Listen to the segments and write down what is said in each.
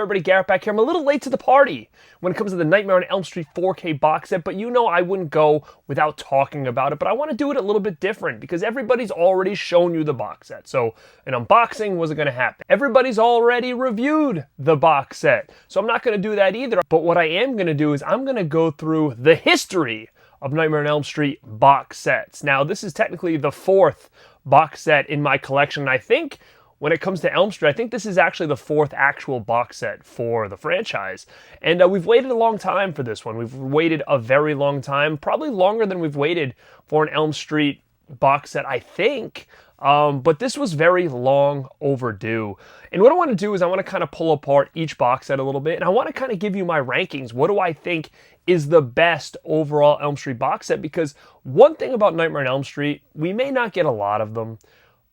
everybody? Garrett back here. I'm a little late to the party when it comes to the Nightmare on Elm Street 4K box set, but you know I wouldn't go without talking about it, but I want to do it a little bit different because everybody's already shown you the box set, so an unboxing wasn't going to happen. Everybody's already reviewed the box set, so I'm not going to do that either, but what I am going to do is I'm going to go through the history of Nightmare on Elm Street box sets. Now, this is technically the 4th box set in my collection, and I think when it comes to Elm Street, I think this is actually the 4th actual box set for the franchise. And we've waited a long time for this one. We've waited a very long time, probably longer than we've waited for an Elm Street box set, I think. But this was very long overdue. And what I want to do is I want to kind of pull apart each box set a little bit, and I want to kind of give you my rankings. What do I think is the best overall Elm Street box set? Because one thing about Nightmare on Elm Street, we may not get a lot of them,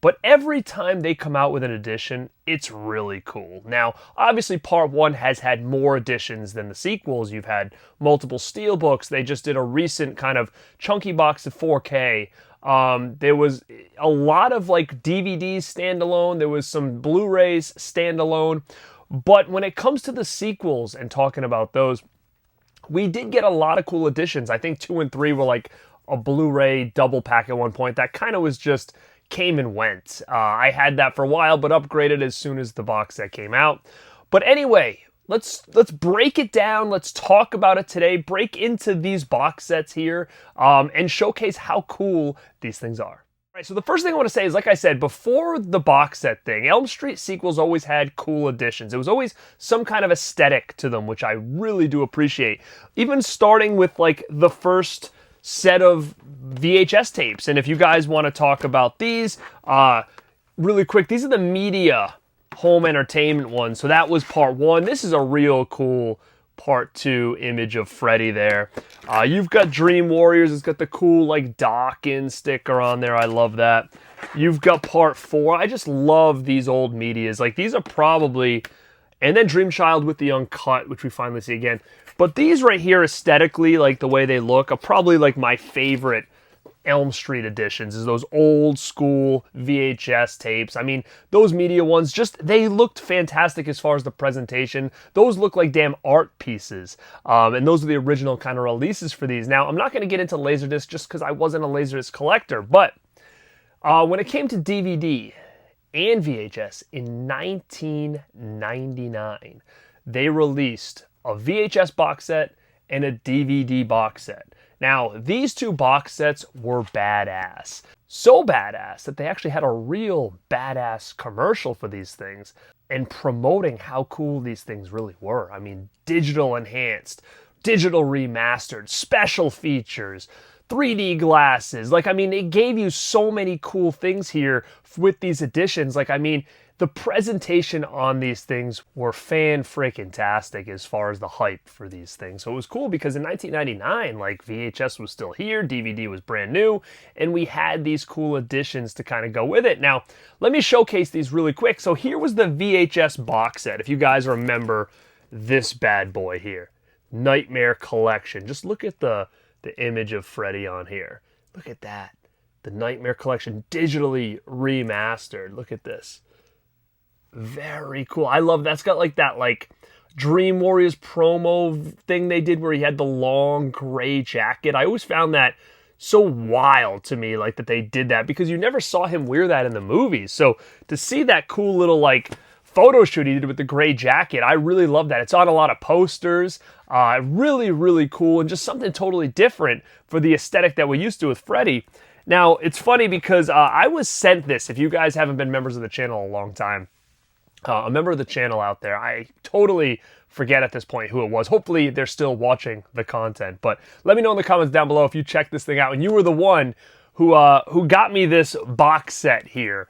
but every time they come out with an edition, it's really cool. Now, obviously, Part 1 has had more editions than the sequels. You've had multiple steelbooks. They just did a recent kind of chunky box of 4K. There was a lot of like DVDs standalone. There was some Blu-rays standalone. But when it comes to the sequels and talking about those, we did get a lot of cool editions. I think 2 and 3 were like a Blu-ray double pack at one point. That kind of was just came and went. I had that for a while, but upgraded as soon as the box set came out. But anyway, let's break it down. Let's talk about it today. Break into these box sets here and showcase how cool these things are. All right, so the first thing I want to say is, like I said, before the box set thing, Elm Street sequels always had cool additions. It was always some kind of aesthetic to them, which I really do appreciate. Even starting with like the first set of VHS tapes. And if you guys want to talk about these, really quick, these are the media home entertainment ones. So that was Part 1. This is a real cool Part 2 image of Freddy there. You've got Dream Warriors. It's got the cool like Dawkins sticker on there. I love that. You've got Part 4. I just love these old medias. Like these are probably, and then Dream Child with the uncut, which we finally see again. But these right here aesthetically, like the way they look, are probably like my favorite Elm Street editions, is those old school VHS tapes. I mean, those media ones, just, they looked fantastic as far as the presentation. Those look like damn art pieces. And those are the original kind of releases for these. Now, I'm not going to get into Laserdisc just because I wasn't a Laserdisc collector, but when it came to DVD and VHS in 1999, they released a VHS box set and a DVD box set. Now, these two box sets were badass. So badass that they actually had a real badass commercial for these things and promoting how cool these things really were. I mean, digital enhanced, digital remastered, special features, 3D glasses. Like, I mean, it gave you so many cool things here with these editions. Like, I mean, the presentation on these things were fan-freaking-tastic as far as the hype for these things. So it was cool because in 1999, like, VHS was still here, DVD was brand new, and we had these cool additions to kind of go with it. Now, let me showcase these really quick. So here was the VHS box set, if you guys remember this bad boy here. Nightmare Collection. Just look at the image of Freddy on here. Look at that. The Nightmare Collection digitally remastered. Look at this. Very cool. I love that. It's got like that like Dream Warriors promo thing they did where he had the long gray jacket. I always found that so wild to me, like that they did that, because you never saw him wear that in the movies. So to see that cool little like photo shoot he did with the gray jacket, I really love that. It's on a lot of posters. Really, really cool, and just something totally different for the aesthetic that we used to with Freddy. Now, it's funny because I was sent this, if you guys haven't been members of the channel a long time, a member of the channel out there, I totally forget at this point who it was. Hopefully they're still watching the content, but let me know in the comments down below if you checked this thing out and you were the one who got me this box set here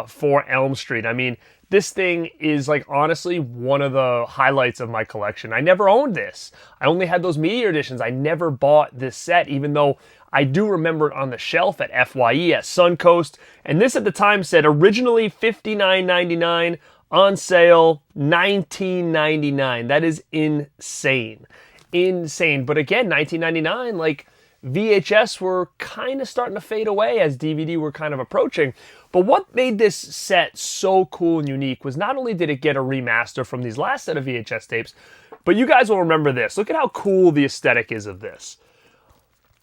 for Elm Street. I mean, this thing is like honestly one of the highlights of my collection. I never owned this. I only had those media editions. I never bought this set, even though I do remember it on the shelf at FYE at Suncoast. And this at the time said originally $59.99, on sale $19.99. That is insane. Insane. But again, $19.99, like VHS were kind of starting to fade away as DVD were kind of approaching. But what made this set so cool and unique was not only did it get a remaster from these last set of VHS tapes, but you guys will remember this. Look at how cool the aesthetic is of this.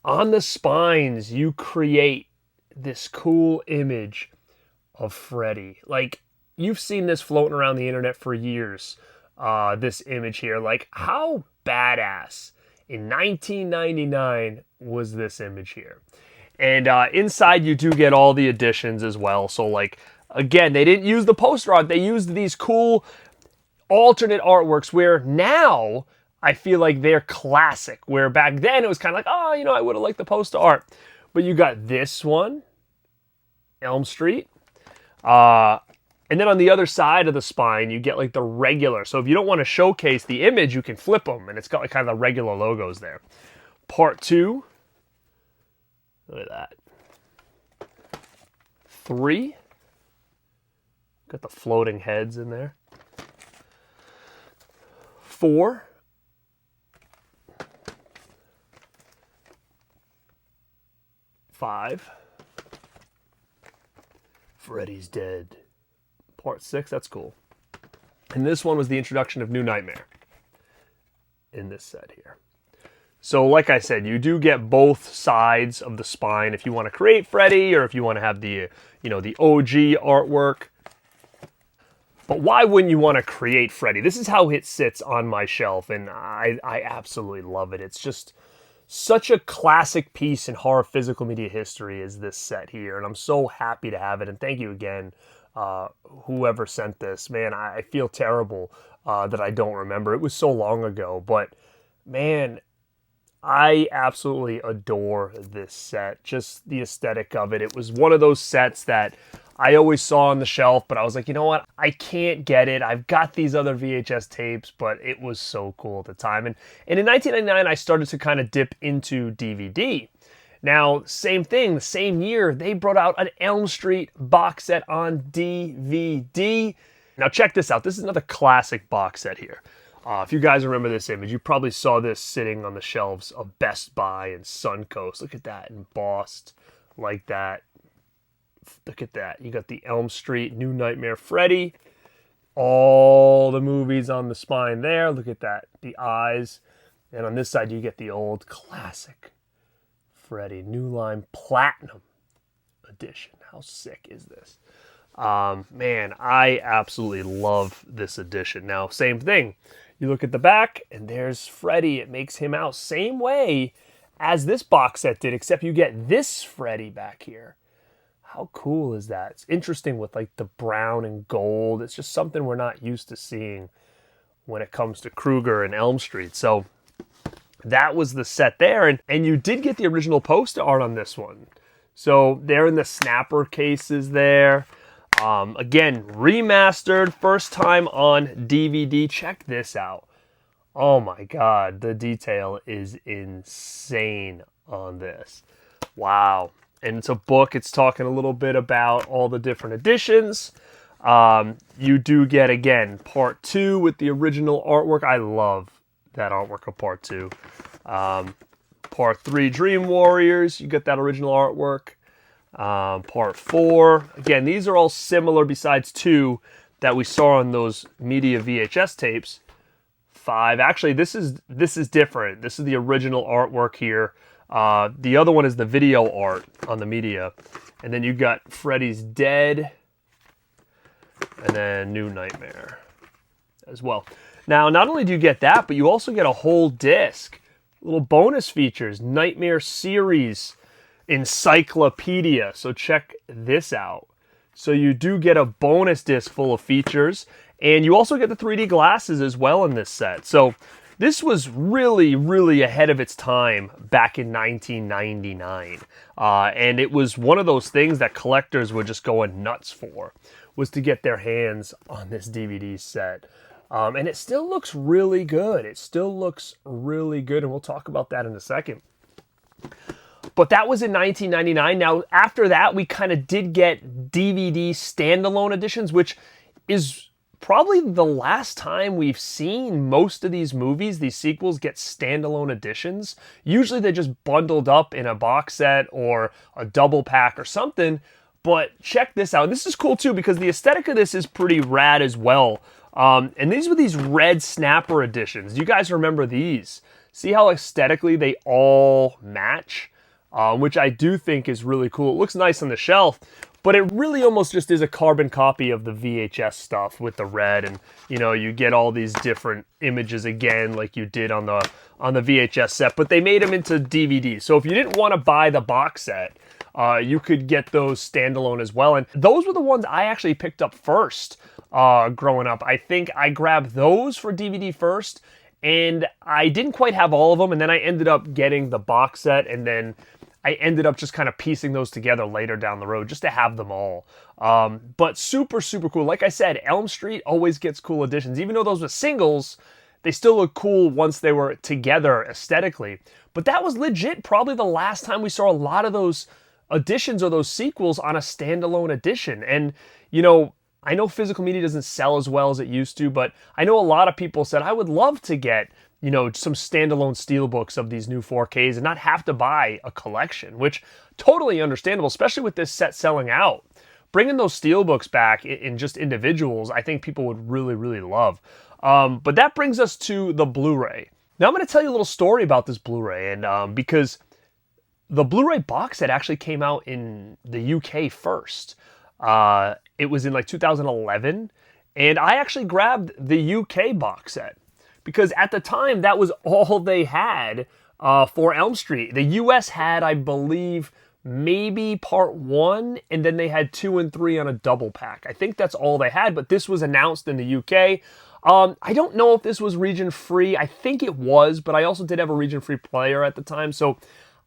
On the spines, you create this cool image of Freddy. Like, you've seen this floating around the internet for years, this image here. Like, how badass in 1999 was this image here? And inside you do get all the additions as well. So, like, again, they didn't use the poster art. They used these cool alternate artworks where now I feel like they're classic. Where back then it was kind of like, oh, you know, I would have liked the poster art. But you got this one, Elm Street. And then on the other side of the spine, you get like the regular. So if you don't want to showcase the image, you can flip them. And it's got like kind of the regular logos there. Part 2. Look at that. 3. Got the floating heads in there. 4. 5. Freddy's dead. Part 6, that's cool. And this one was the introduction of New Nightmare in this set here. So like I said, you do get both sides of the spine if you want to create Freddy or if you want to have the, you know, the OG artwork. But why wouldn't you want to create Freddy? This is how it sits on my shelf, and I absolutely love it. It's just such a classic piece in horror physical media history is this set here, and I'm so happy to have it. And thank you again, whoever sent this. Man, I feel terrible that I don't remember. It was so long ago, but man, I absolutely adore this set. Just the aesthetic of it. It was one of those sets that I always saw on the shelf, but I was like, you know what? I can't get it. I've got these other VHS tapes, but it was so cool at the time. And in 1999, I started to kind of dip into DVD. Now, same thing, the same year, they brought out an Elm Street box set on DVD. Now, check this out. This is another classic box set here. If you guys remember this image, you probably saw this sitting on the shelves of Best Buy and Suncoast. Look at that, embossed like that. Look at that. You got the Elm Street New Nightmare Freddy. All the movies on the spine there. Look at that. The eyes. And on this side, you get the old classic Freddy New Line Platinum Edition. How sick is this? Man, I absolutely love this edition. Now, same thing. You look at the back, and there's Freddy. It makes him out same way as this box set did, except you get this Freddy back here. How cool is that? It's interesting with like the brown and gold. It's just something we're not used to seeing when it comes to Kruger and Elm Street. So that was the set there. And you did get the original poster art on this one. So they're in the snapper cases there. Again, remastered, first time on DVD. Check this out. Oh my God, the detail is insane on this. Wow. And it's a book. It's talking a little bit about all the different editions. You do get, again, part 2 with the original artwork. I love that artwork of part 2. Part 3, Dream Warriors. You get that original artwork. Part 4. Again, these are all similar besides 2 that we saw on those media VHS tapes. 5. Actually, this is different. This is the original artwork here. The other one is the video art on the media. And then you got Freddy's Dead. And then New Nightmare as well. Now, not only do you get that, but you also get a whole disc. Little bonus features. Nightmare Series Encyclopedia. So check this out. So you do get a bonus disc full of features. And you also get the 3D glasses as well in this set. So this was really, really ahead of its time back in 1999. And it was one of those things that collectors were just going nuts for, was to get their hands on this DVD set. And it still looks really good. It still looks really good, and we'll talk about that in a second. But that was in 1999. Now, after that, we kind of did get DVD standalone editions, which is probably the last time we've seen most of these movies, these sequels, get standalone editions. Usually they're just bundled up in a box set or a double pack or something. But check this out. This is cool too because the aesthetic of this is pretty rad as well. And these were these red snapper editions. You guys remember these? See how aesthetically they all match? Which I do think is really cool. It looks nice on the shelf, but it really almost just is a carbon copy of the VHS stuff with the red, and you know, you get all these different images again like you did on the VHS set, but they made them into DVD. So if you didn't want to buy the box set, you could get those standalone as well. And those were the ones I actually picked up first growing up. I think I grabbed those for DVD first, and I didn't quite have all of them, and then I ended up getting the box set, and then I ended up just kind of piecing those together later down the road just to have them all. But super, super cool. Like I said, Elm Street always gets cool editions. Even though those were singles, they still look cool once they were together aesthetically. But that was legit probably the last time we saw a lot of those editions or those sequels on a standalone edition. And, you know, I know physical media doesn't sell as well as it used to, but I know a lot of people said, I would love to get, you know, some standalone steelbooks of these new 4Ks and not have to buy a collection, which totally understandable, especially with this set selling out. Bringing those steelbooks back in just individuals, I think people would really, really love. But that brings us to the Blu-ray. Now I'm going to tell you a little story about this Blu-ray, and because the Blu-ray box set actually came out in the UK first. It was in like 2011, and I actually grabbed the UK box set because at the time that was all they had for Elm Street. The US had, I believe, maybe part 1, and then they had 2 and 3 on a double pack. I think that's all they had, but this was announced in the UK. I don't know if this was region free. I think it was, but I also did have a region free player at the time, so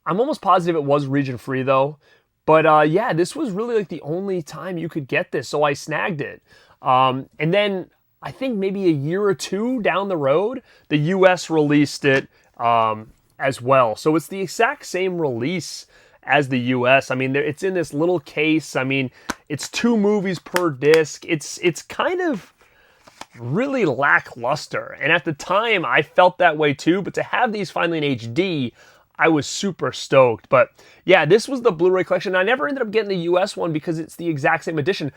I'm almost positive it was region free though. But yeah, this was really like the only time you could get this, so I snagged it. And then I think maybe a year or two down the road, the US released it as well. So it's the exact same release as the US. I mean, it's in this little case. I mean, it's 2 movies per disc. It's kind of really lackluster. And at the time, I felt that way too. But to have these finally in HD, I was super stoked. But yeah, this was the Blu-ray collection. I never ended up getting the US one because it's the exact same edition.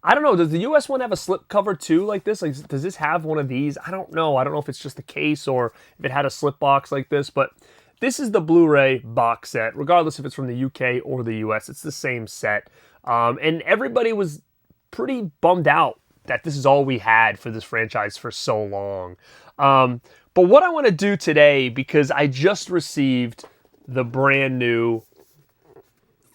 I don't know, does the US one have a slipcover too like this? Like, does this have one of these? I don't know. I don't know if it's just the case or if it had a slip box like this, but this is the Blu-ray box set, regardless if it's from the UK or the US. It's the same set. And everybody was pretty bummed out that this is all we had for this franchise for so long. But what I want to do today, because I just received the brand new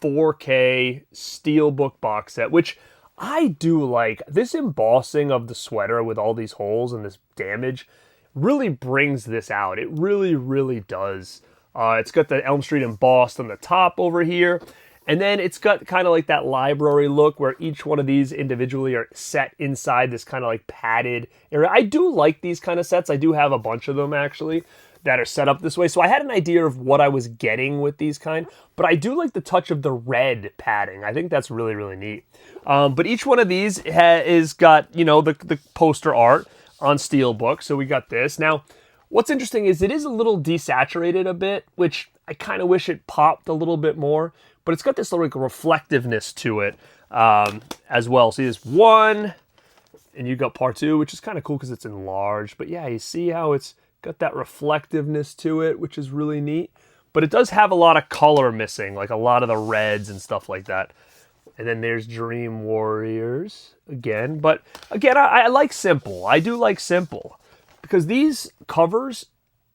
4K Steelbook box set, which I do like. This embossing of the sweater with all these holes and this damage really brings this out. It really, really does. It's got the Elm Street embossed on the top over here. And then it's got kind of like that library look where each one of these individually are set inside this kind of like padded area. I do like these kind of sets. I do have a bunch of them actually that are set up this way. So I had an idea of what I was getting with these kind, but I do like the touch of the red padding. I think that's really, really neat. But each one of these is got, you know, the poster art on Steelbook. So we got this. Now, what's interesting is it is a little desaturated a bit, which I kind of wish it popped a little bit more, but it's got this little like reflectiveness to it as well. See, there's 1, and you got part 2, which is kind of cool because it's enlarged. But yeah, you see how it's got that reflectiveness to it, which is really neat. But it does have a lot of color missing, like a lot of the reds and stuff like that. And then there's Dream Warriors again. But again, I like simple. I do like simple. Because these covers,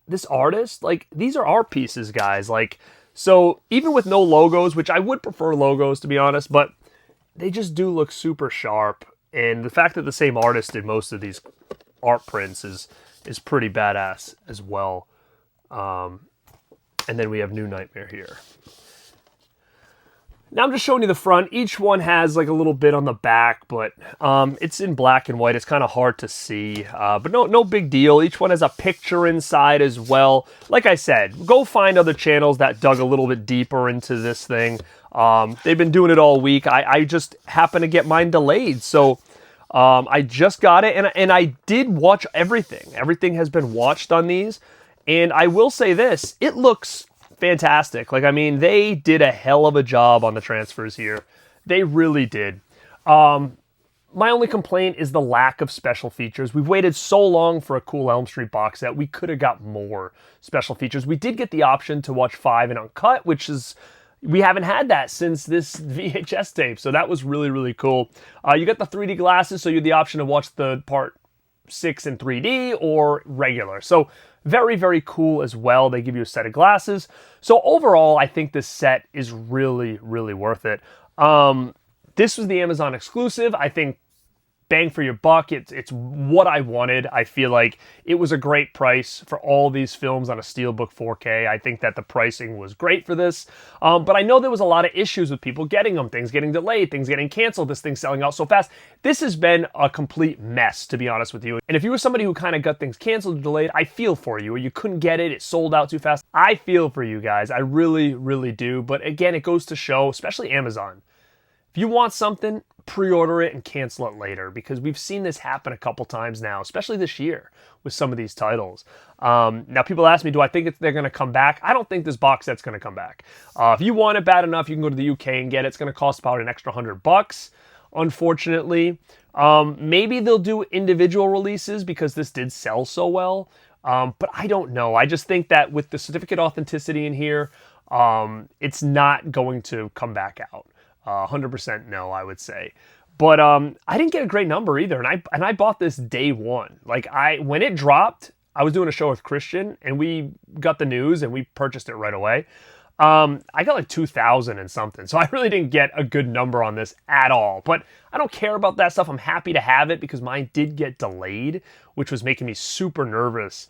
this artist, like, these are art pieces, guys. Like, so even with no logos, which I would prefer logos, to be honest, but they just do look super sharp. And the fact that the same artist did most of these art prints is pretty badass as well. And then we have New Nightmare here. Now I'm just showing you the front. Each one has like a little bit on the back, but it's in black and white. It's kind of hard to see, but no big deal. Each one has a picture inside as well. Like I said, go find other channels that dug a little bit deeper into this thing. They've been doing it all week. I just happened to get mine delayed, so I just got it, and I did watch everything. Everything has been watched on these, and I will say this, it looks fantastic. Like, I mean, they did a hell of a job on the transfers here. They really did. My only complaint is the lack of special features. We've waited so long for a cool Elm Street box set. We could have got more special features. We did get the option to watch 5 and uncut, which is, we haven't had that since this VHS tape. So that was really, really cool. You got the 3D glasses, so you had the option to watch the part 6 in 3D or regular. So very, very cool as well. They give you a set of glasses. So overall, I think this set is really, really worth it. This was the Amazon exclusive. I think bang for your buck. It's what I wanted. I feel like it was a great price for all these films on a Steelbook 4K. I think that the pricing was great for this. But I know there was a lot of issues with people getting them, things getting delayed, things getting canceled, this thing selling out so fast. This has been a complete mess, to be honest with you. And if you were somebody who kind of got things canceled or delayed, I feel for you. Or you couldn't get it, it sold out too fast. I feel for you guys. I really, really do. But again, it goes to show, especially Amazon, if you want something, pre-order it and cancel it later, because we've seen this happen a couple times now, especially this year with some of these titles. Now, people ask me, do I think they're going to come back? I don't think this box set's going to come back. If you want it bad enough, you can go to the UK and get it. It's going to cost about an extra $100, unfortunately. Maybe they'll do individual releases because this did sell so well. But I don't know. I just think that with the certificate authenticity in here, it's not going to come back out. 100% no, I would say. But I didn't get a great number either, and I bought this day one. Like, when it dropped, I was doing a show with Christian, and we got the news, and we purchased it right away. I got like 2,000 and something, so I really didn't get a good number on this at all. But I don't care about that stuff. I'm happy to have it because mine did get delayed, which was making me super nervous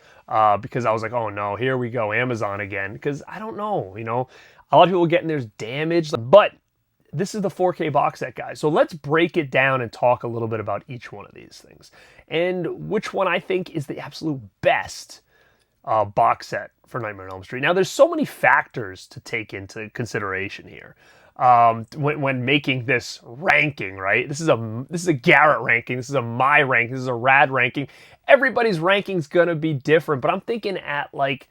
because I was like, oh no, here we go, Amazon again. Because I don't know, a lot of people getting theirs damaged, but this is the 4K box set, guys. So let's break it down and talk a little bit about each one of these things and which one I think is the absolute best box set for Nightmare on Elm Street. Now, there's so many factors to take into consideration here when making this ranking, right? This is a Garrett ranking. This is a my ranking. This is a Rad ranking. Everybody's ranking's gonna be different, but I'm thinking at like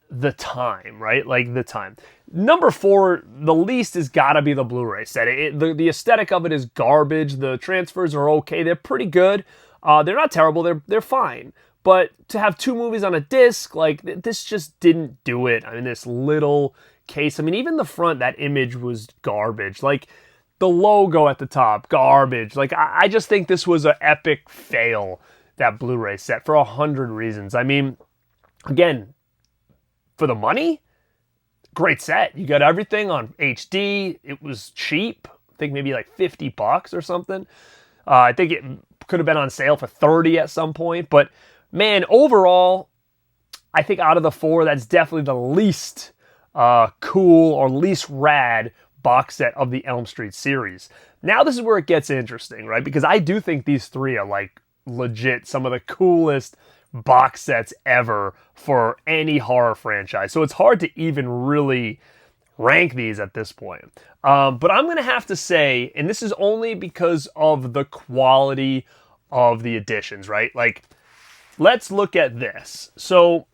the time, right? Like the time. Number 4, the least has got to be the Blu-ray set. The aesthetic of it is garbage. The transfers are okay. They're pretty good. They're not terrible. They're fine. But to have 2 movies on a disc, like this just didn't do it. I mean, this little case. I mean, even the front, that image was garbage. Like the logo at the top, garbage. Like I just think this was an epic fail, that Blu-ray set, for 100 reasons. I mean, again, for the money, great set. You got everything on HD. It was cheap. I think maybe like $50 or something. I think it could have been on sale for $30 at some point. But man, overall, I think out of the 4, that's definitely the least cool or least rad box set of the Elm Street series. Now this is where it gets interesting, right? Because I do think these 3 are like legit some of the coolest box sets ever for any horror franchise. So it's hard to even really rank these at this point. But I'm going to have to say, and this is only because of the quality of the editions, right? Like, let's look at this. So,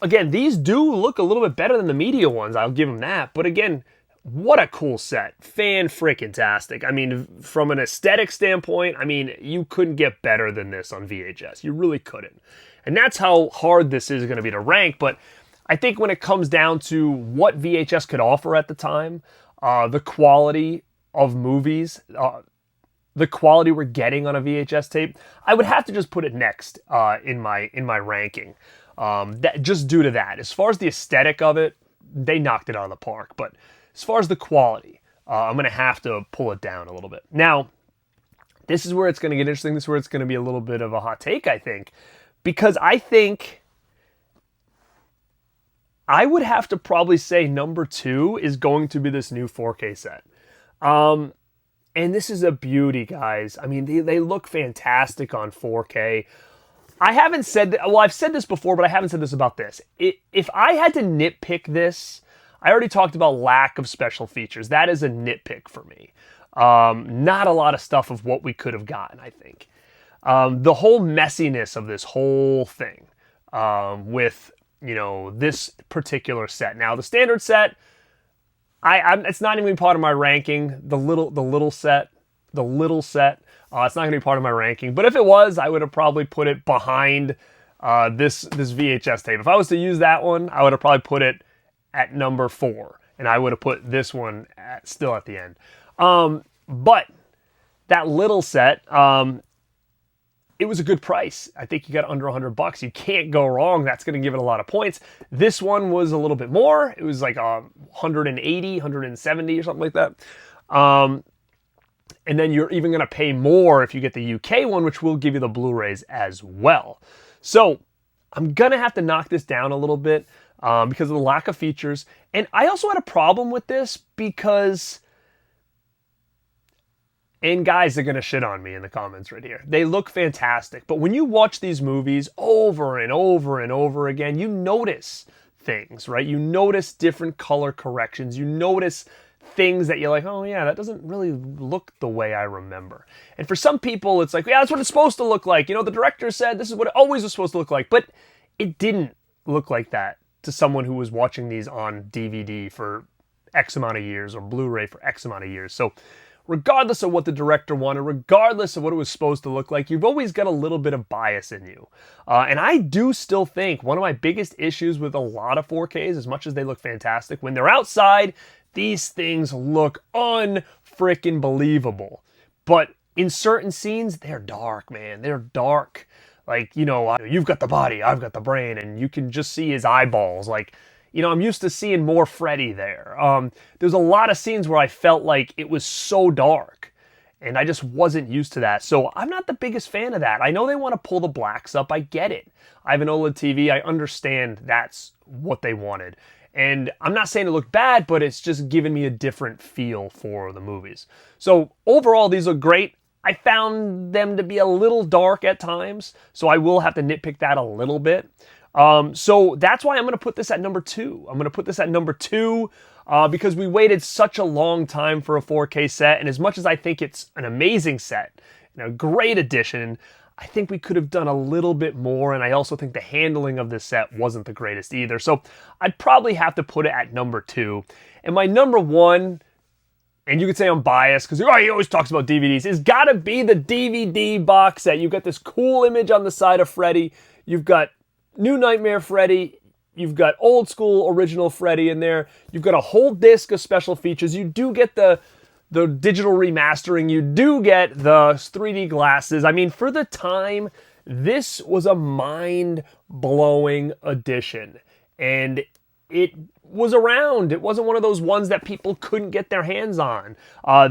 again, these do look a little bit better than the media ones. I'll give them that. But again, what a cool set. Fan-frickin-tastic. I mean, from an aesthetic standpoint, I mean, you couldn't get better than this on VHS. You really couldn't. And that's how hard this is going to be to rank. But I think when it comes down to what VHS could offer at the time, the quality of movies, the quality we're getting on a VHS tape, I would have to just put it next in my ranking. Just due to that. As far as the aesthetic of it, they knocked it out of the park. But as far as the quality, I'm going to have to pull it down a little bit. Now, this is where it's going to get interesting. This is where it's going to be a little bit of a hot take, I think. Because I think I would have to probably say number 2 is going to be this new 4K set. And this is a beauty, guys. I mean, they look fantastic on 4K. I haven't said that, well, I've said this before, but I haven't said this about this. If I had to nitpick this, I already talked about lack of special features. That is a nitpick for me. Not a lot of stuff of what we could have gotten, I think. The whole messiness of this whole thing with, this particular set. Now, the standard set, it's not even part of my ranking. The little set. It's not going to be part of my ranking. But if it was, I would have probably put it behind this VHS tape. If I was to use that one, I would have probably put it at number 4, and I would have put this one still at the end. But that little set, it was a good price. I think you got under $100. You can't go wrong. That's going to give it a lot of points. This one was a little bit more. It was like 180, 170 or something like that. And then you're even going to pay more if you get the UK one, which will give you the Blu-rays as well. So I'm going to have to knock this down a little bit because of the lack of features. And I also had a problem with this because... And guys are going to shit on me in the comments right here. They look fantastic. But when you watch these movies over and over and over again, you notice things, right? You notice different color corrections. You notice things that you're like, oh yeah, that doesn't really look the way I remember. And for some people, it's like, yeah, that's what it's supposed to look like. You know, the director said this is what it always was supposed to look like. But it didn't look like that to someone who was watching these on DVD for X amount of years or Blu-ray for X amount of years. So regardless of what the director wanted, regardless of what it was supposed to look like, you've always got a little bit of bias in you. And I do still think one of my biggest issues with a lot of 4Ks, as much as they look fantastic, when they're outside, these things look unfreaking believable. But in certain scenes, they're dark, man. They're dark. Like, you know, you've got the body, I've got the brain, and you can just see his eyeballs. Like, you know, I'm used to seeing more Freddy there. There's a lot of scenes where I felt like it was so dark, and I just wasn't used to that. So I'm not the biggest fan of that. I know they want to pull the blacks up. I get it. I have an OLED TV. I understand that's what they wanted. And I'm not saying it looked bad, but it's just giving me a different feel for the movies. So overall, these look great. I found them to be a little dark at times, so I will have to nitpick that a little bit. So that's why I'm going to put this at number 2. I'm going to put this at number 2 because we waited such a long time for a 4K set. And as much as I think it's an amazing set and a great addition, I think we could have done a little bit more. And I also think the handling of this set wasn't the greatest either. So I'd probably have to put it at number 2. And my number 1, and you could say I'm biased because he always talks about DVDs, it's got to be the DVD box set. You've got this cool image on the side of Freddy. You've got New Nightmare Freddy, you've got old school original Freddy in there, you've got a whole disc of special features, you do get the digital remastering, you do get the 3D glasses. I mean, for the time, this was a mind-blowing addition, and it was around. It wasn't one of those ones that people couldn't get their hands on.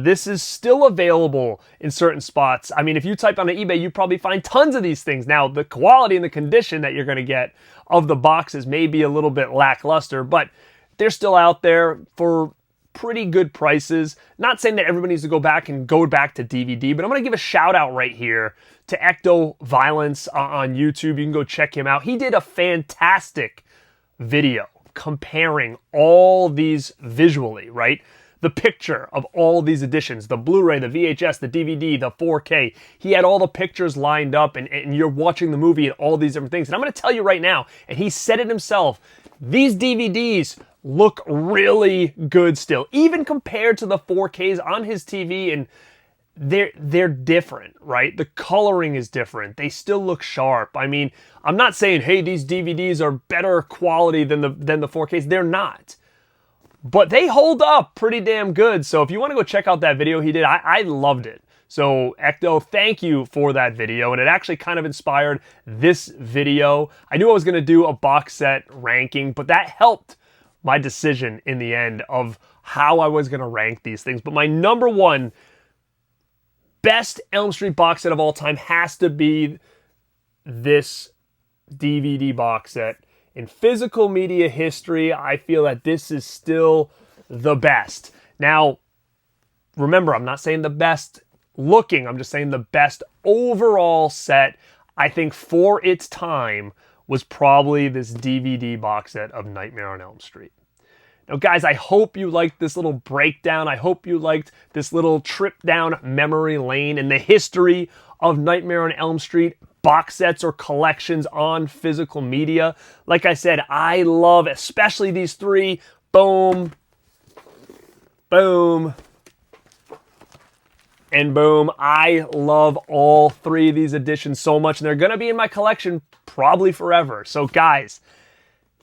This is still available in certain spots. I mean, if you type on eBay, you probably find tons of these things. Now, the quality and the condition that you're going to get of the boxes may be a little bit lackluster, but they're still out there for pretty good prices. Not saying that everybody needs to go back to DVD, but I'm going to give a shout out right here to Ecto Violence on YouTube. You can go check him out. He did a fantastic video comparing all these visually, right? The picture of all these editions, the Blu-ray, the VHS, the DVD, the 4K. He had all the pictures lined up, and you're watching the movie and all these different things. And I'm going to tell you right now, and he said it himself, these DVDs look really good still, even compared to the 4Ks on his TV, and they're different, right? The coloring is different. They still look sharp. I mean, I'm not saying, hey, these DVDs are better quality than the 4Ks. They're not. But they hold up pretty damn good. So if you want to go check out that video he did, I loved it. So Ecto, thank you for that video. And it actually kind of inspired this video. I knew I was going to do a box set ranking, but that helped my decision in the end of how I was going to rank these things. But my number 1 best Elm Street box set of all time has to be this DVD box set. In physical media history, I feel that this is still the best. Now, remember, I'm not saying the best looking, I'm just saying the best overall set, I think, for its time was probably this DVD box set of Nightmare on Elm Street. Now, guys, I hope you liked this little breakdown. I hope you liked this little trip down memory lane in the history of Nightmare on Elm Street box sets or collections on physical media. Like I said, I love especially these 3. Boom. Boom. And boom. I love all three of these editions so much, and they're going to be in my collection probably forever. So guys,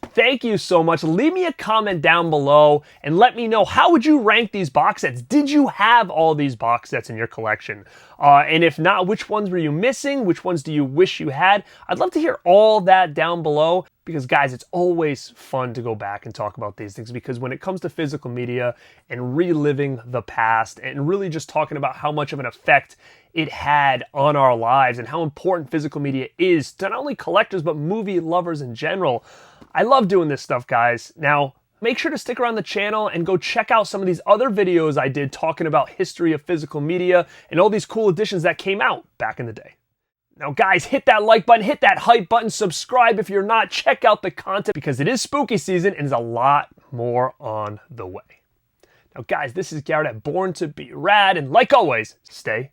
thank you so much. Leave me a comment down below and let me know, how would you rank these box sets? Did you have all these box sets in your collection? And if not, which ones were you missing? Which ones do you wish you had? I'd love to hear all that down below, because guys, it's always fun to go back and talk about these things, because when it comes to physical media and reliving the past and really just talking about how much of an effect it had on our lives and how important physical media is to not only collectors but movie lovers in general, I love doing this stuff, guys. Now, make sure to stick around the channel and go check out some of these other videos I did talking about history of physical media and all these cool editions that came out back in the day. Now, guys, hit that like button, hit that hype button, subscribe if you're not, check out the content, because it is spooky season and there's a lot more on the way. Now, guys, this is Garrett at Born2beRad, and like always, stay